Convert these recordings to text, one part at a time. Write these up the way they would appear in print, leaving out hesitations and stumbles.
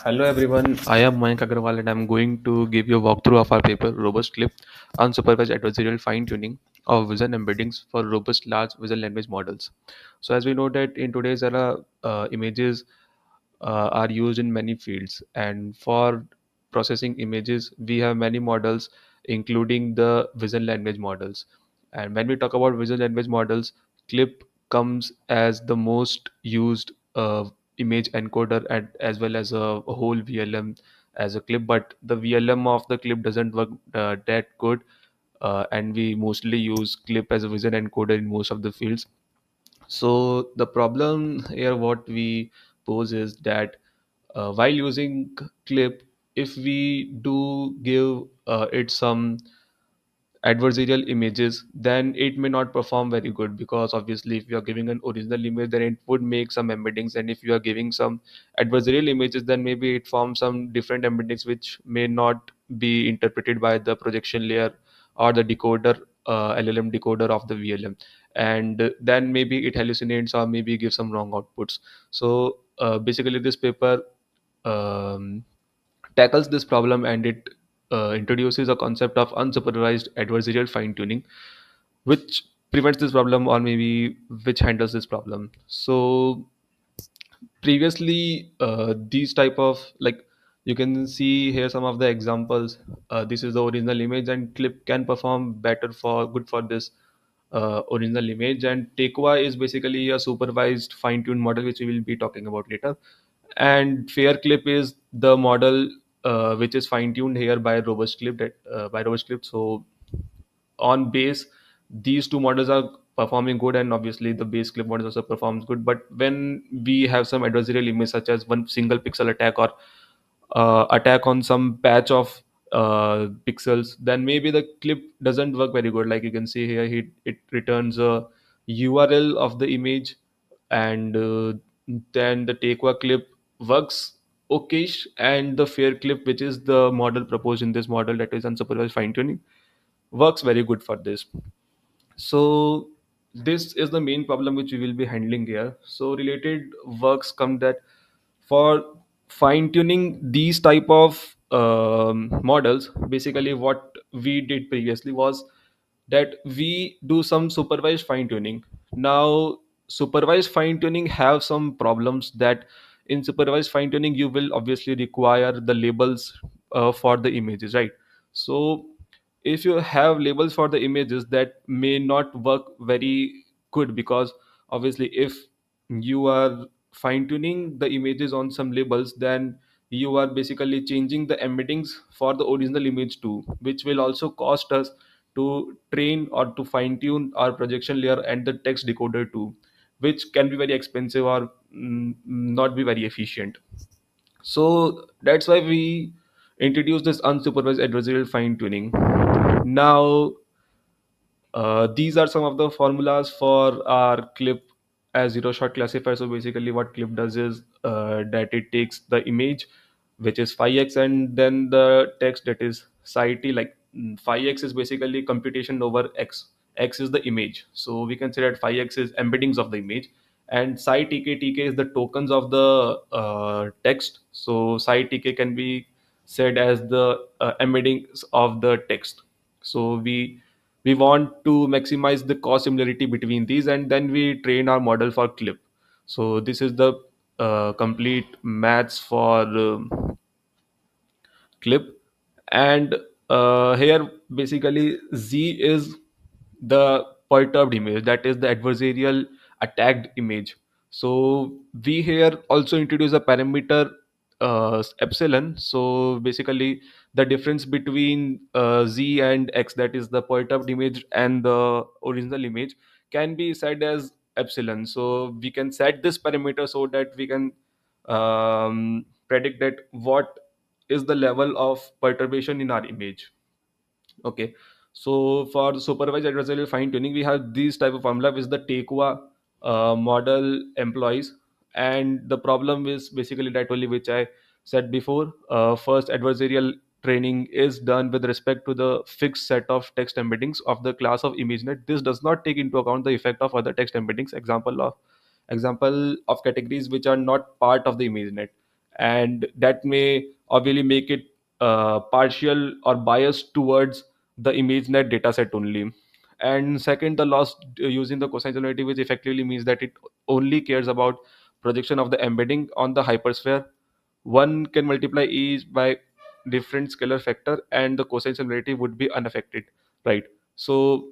Hello everyone, I am Mayank Agarwal and I'm going to give you a walkthrough of our paper Robust Clip Unsupervised Adversarial Fine Tuning of Vision Embeddings for Robust Large Vision Language Models. So, as we know that in today's era, images are used in many fields, and for processing images, we have many models, including the vision language models. And when we talk about vision language models, CLIP comes as the most used image encoder and as well as a whole VLM as a clip, but the VLM of the clip doesn't work that good, and we mostly use clip as a vision encoder in most of the fields. So the problem here, what we pose is that while using clip, if we do give it some adversarial images, then it may not perform very good, because obviously if you are giving an original image, then it would make some embeddings, and if you are giving some adversarial images, then maybe it forms some different embeddings which may not be interpreted by the projection layer or the decoder, LLM decoder of the VLM, and then maybe it hallucinates or maybe gives some wrong outputs. So basically this paper um, tackles this problem, and it introduces a concept of unsupervised adversarial fine tuning, which prevents this problem or maybe which handles this problem. So previously, these type of, like, you can see here some of the examples. This is the original image, and clip can perform better for good for this original image. And Tequa is basically a supervised fine-tuned model, which we will be talking about later. And Fairclip is the model which is fine-tuned here by Robust Clip. By Robust Clip. So on base, these two models are performing good, and obviously the base clip model also performs good. But when we have some adversarial image, such as one single pixel attack or attack on some patch of pixels, then maybe the clip doesn't work very good. Like you can see here, it returns a URL of the image, and then the Tequa clip works okayish, and the fair clip, which is the model proposed in this model, that is unsupervised fine tuning, works very good for this. So this is the main problem which we will be handling here. So related works come that for fine tuning these type of models, basically what we did previously was that we do some supervised fine tuning. Now supervised fine tuning have some problems, that in supervised fine tuning you will obviously require the labels for the images, right? So if you have labels for the images, that may not work very good, because obviously if you are fine tuning the images on some labels, then you are basically changing the embeddings for the original image too, which will also cost us to train or to fine tune our projection layer and the text decoder too, which can be very expensive or not be very efficient. So that's why we introduced this unsupervised adversarial fine tuning. Now, these are some of the formulas for our clip as zero shot classifier. So basically, what clip does is that it takes the image, which is phi x, and then the text, that is psi t. Like phi x is basically computation over x. X is the image, so we can say that phi x is embeddings of the image, and psi tk is the tokens of the text. So psi tk can be said as the embeddings of the text. So we want to maximize the cost similarity between these, and then we train our model for clip. So this is the complete maths for clip. And here basically z is the perturbed image, that is the adversarial attacked image. So we here also introduce a parameter epsilon. So basically the difference between z and x, that is the perturbed image and the original image, can be set as epsilon. So we can set this parameter so that we can predict that what is the level of perturbation in our image. Okay, so for the supervised adversarial fine tuning, we have these type of formula which the Tequa model employs, and the problem is basically that only which I said before. First, adversarial training is done with respect to the fixed set of text embeddings of the class of ImageNet. This does not take into account the effect of other text embeddings. Example of categories which are not part of the ImageNet. and that may obviously make it partial or biased towards the ImageNet dataset only. And second, the loss using the cosine generative, which effectively means that it only cares about projection of the embedding on the hypersphere. One can multiply each by different scalar factor and the cosine generative would be unaffected, right? So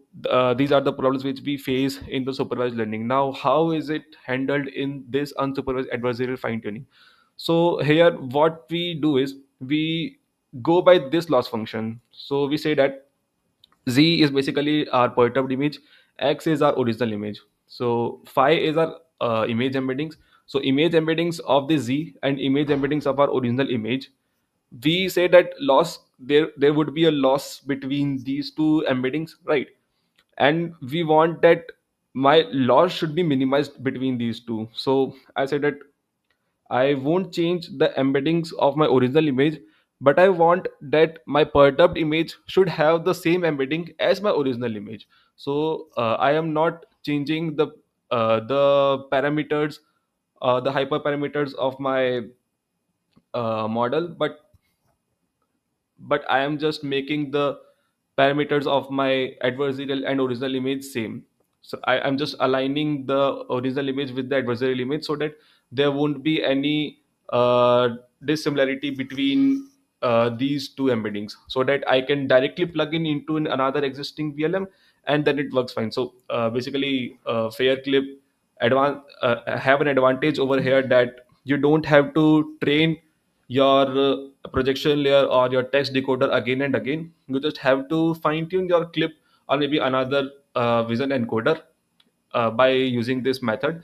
these are the problems which we face in the supervised learning. Now, how is it handled in this unsupervised adversarial fine tuning? So here what we do is we go by this loss function. So we say that Z is basically our perturbed image, X is our original image. So phi is our image embeddings. So image embeddings of the Z and image embeddings of our original image. We say that loss, there would be a loss between these two embeddings, right? And we want that my loss should be minimized between these two. So I said that I won't change the embeddings of my original image, but I want that my perturbed image should have the same embedding as my original image. So I am not changing the parameters, the hyperparameters of my model, but I am just making the parameters of my adversarial and original image same. So I'm just aligning the original image with the adversarial image so that there won't be any dissimilarity between these two embeddings, so that I can directly plug in into another existing VLM and then it works fine. So basically, Fairclip have an advantage over here that you don't have to train your projection layer or your text decoder again and again. You just have to fine tune your clip or maybe another vision encoder by using this method,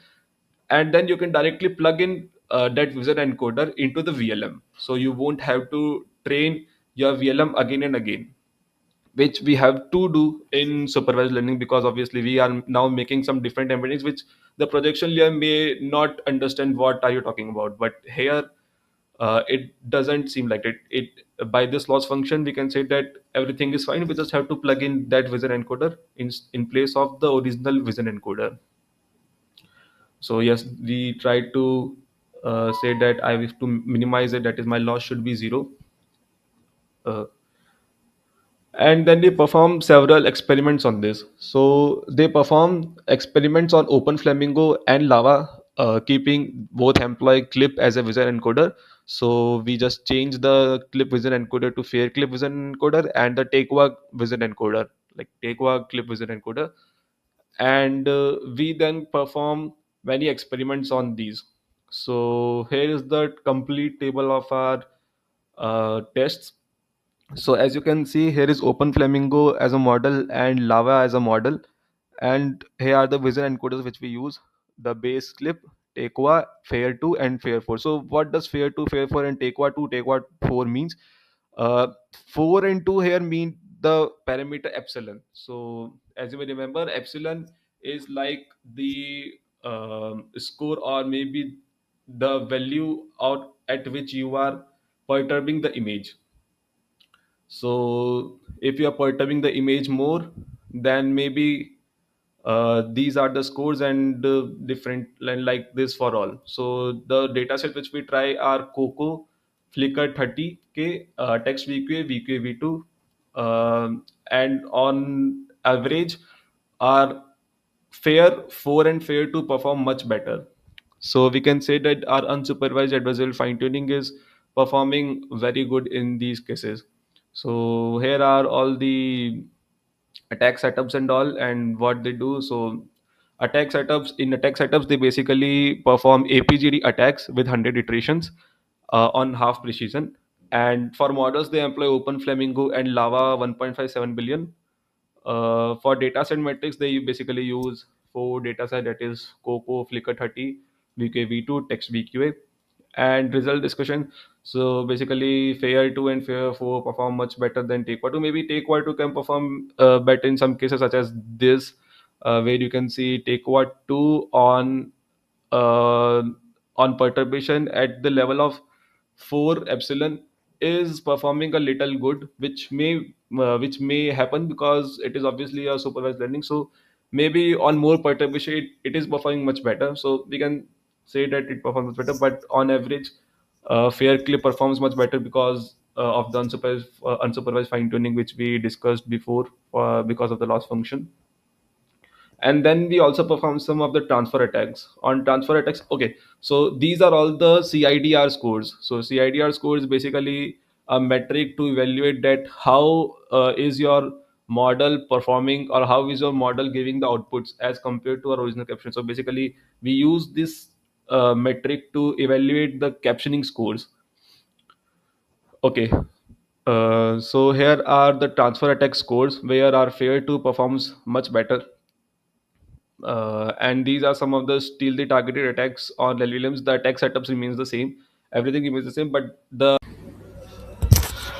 and then you can directly plug in that vision encoder into the VLM. So you won't have to train your VLM again and again, which we have to do in supervised learning, because obviously we are now making some different embeddings which the projection layer may not understand what are you talking about. But here it doesn't seem like it by this loss function we can say that everything is fine. We just have to plug in that vision encoder in place of the original vision encoder. So yes, we try to say that I wish to minimize it, that is my loss should be zero. uh, and then they perform several experiments on this. So they perform experiments on Open Flamingo and Lava, keeping both employ clip as a vision encoder. So we just change the clip vision encoder to fair clip vision encoder and the Tequa vision encoder, like Tequa clip vision encoder, and we then perform many experiments on these. So here is the complete table of our tests. So as you can see, here is Open Flamingo as a model and Lava as a model, and here are the vision encoders which we use: the base clip, Tequa, Fair 2, and Fair 4. So what does Fair 2, Fair 4, and Tequa 2, Tequa 4 means? Uh, 4 and 2 here mean the parameter epsilon. So as you may remember, epsilon is like the score or maybe the value out at which you are perturbing the image. So if you are perturbing the image more, then maybe these are the scores, and different like this for all. So the data set which we try are Coco, Flickr 30K, Text VQA, VQA V2, and on average, our Fair 4 and Fair 2 perform much better. So we can say that our unsupervised adversarial fine tuning is performing very good in these cases. So here are all the attack setups and all and what they do. So attack setups, they basically perform APGD attacks with 100 iterations on half precision. And for models, they employ Open Flamingo and Lava 1.57 billion. For dataset metrics, they basically use four dataset, that is Coco, Flickr 30, VKV2, Text VQA, and result discussion. So basically, Fair 2 and Fair 4 perform much better than Take 2. Maybe Take 2 can perform better in some cases, such as this, where you can see Take 2 uh, on perturbation at the level of 4 epsilon is performing a little good, which may happen because it is obviously a supervised learning. So maybe on more perturbation, it is performing much better. So we can say that it performs better, but on average, Fair clip performs much better because of the unsupervised fine tuning, which we discussed before, because of the loss function. And then we also perform some of the transfer attacks. On transfer attacks, okay, so these are all the CIDR scores. So CIDR score is basically a metric to evaluate that how is your model performing, or how is your model giving the outputs as compared to our original caption. So basically we use this metric to evaluate the captioning scores. Okay, so here are the transfer attack scores where our fair 2 performs much better. And these are some of the stealthy targeted attacks on LLMs. The attack setups remains the same, everything remains the same, but the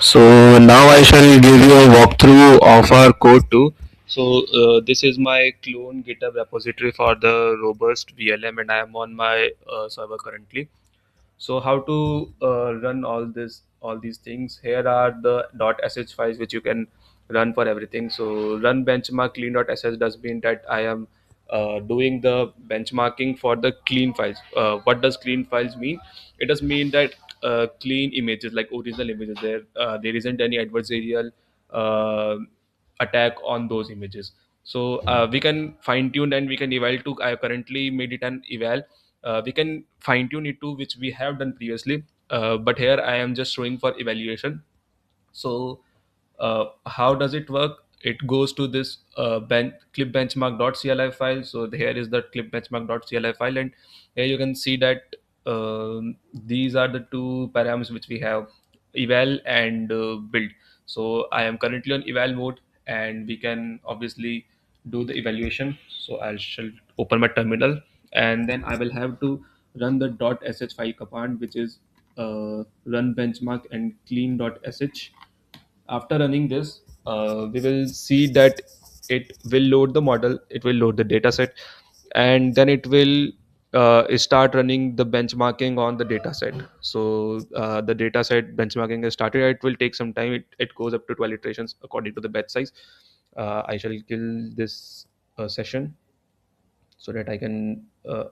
So now I shall give you a walkthrough of our code too. So this is my clone GitHub repository for the robust VLM, and I am on my server currently. So how to run all these things? Here are the .sh files which you can run for everything. So run benchmark clean.sh does mean that I am doing the benchmarking for the clean files. What does clean files mean? It does mean that clean images, like original images, there isn't any adversarial uh, attack on those images. So we can fine tune and we can eval to. I currently made it an eval. We can fine tune it to, which we have done previously, but here I am just showing for evaluation. So how does it work? It goes to this clip benchmark.cli file. So here is the clip benchmark.cli file, and here you can see that these are the two params which we have: eval and build. So I am currently on eval mode, and we can obviously do the evaluation. So I shall open my terminal, and then I will have to run the .sh file command, which is run benchmark and clean.sh. After running this, we will see that it will load the model, it will load the dataset, and then it will start running the benchmarking on the dataset. So the dataset benchmarking has started. It will take some time. It goes up to 12 iterations according to the batch size. I shall kill this session so that I can,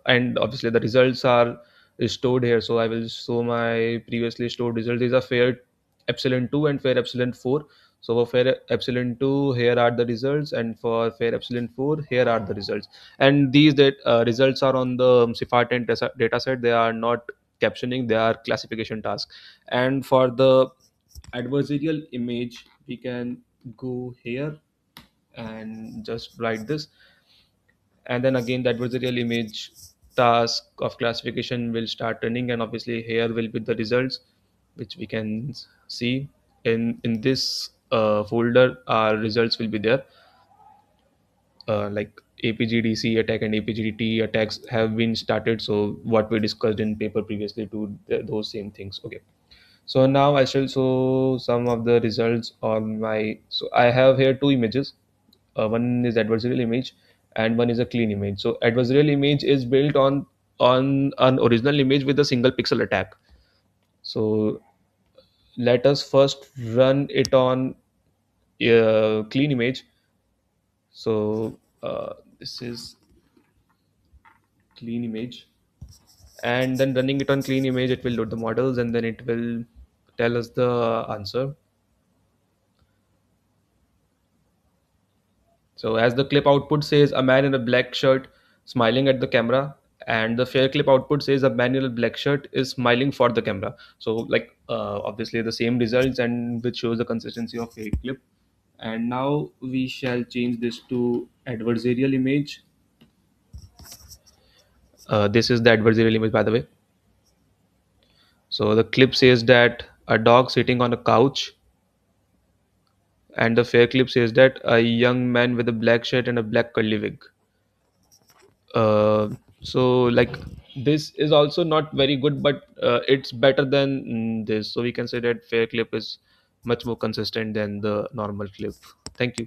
and obviously the results are stored here. So I will show my previously stored results. These are fair epsilon 2 and fair epsilon 4. So for fair epsilon 2, here are the results, and for fair epsilon 4, here are the results. And these that results are on the CIFAR 10 data set. They are not captioning, they are classification tasks. And for the adversarial image, we can go here and just write this, and then again the adversarial image task of classification will start running, and obviously here will be the results which we can see in this folder. Our results will be there, like APGDC attack and APGDT attacks have been started. So what we discussed in paper previously to those same things. Okay, so now I shall show some of the results on my. So I have here two images. One is adversarial image and one is a clean image. So adversarial image is built on an original image with a single pixel attack. So let us first run it on clean image. So this is clean image, and then running it on clean image, it will load the models, and then it will tell us the answer. So as the clip output says, a man in a black shirt smiling at the camera, and the fair clip output says a man in a black shirt is smiling for the camera. So like obviously the same results, and which shows the consistency of fair clip. And now we shall change this to adversarial image. This is the adversarial image, by the way. So the clip says that a dog sitting on a couch, and the fair clip says that a young man with a black shirt and a black curly wig. So like this is also not very good, but it's better than this. So we can say that fair clip is much more consistent than the normal clip. Thank you.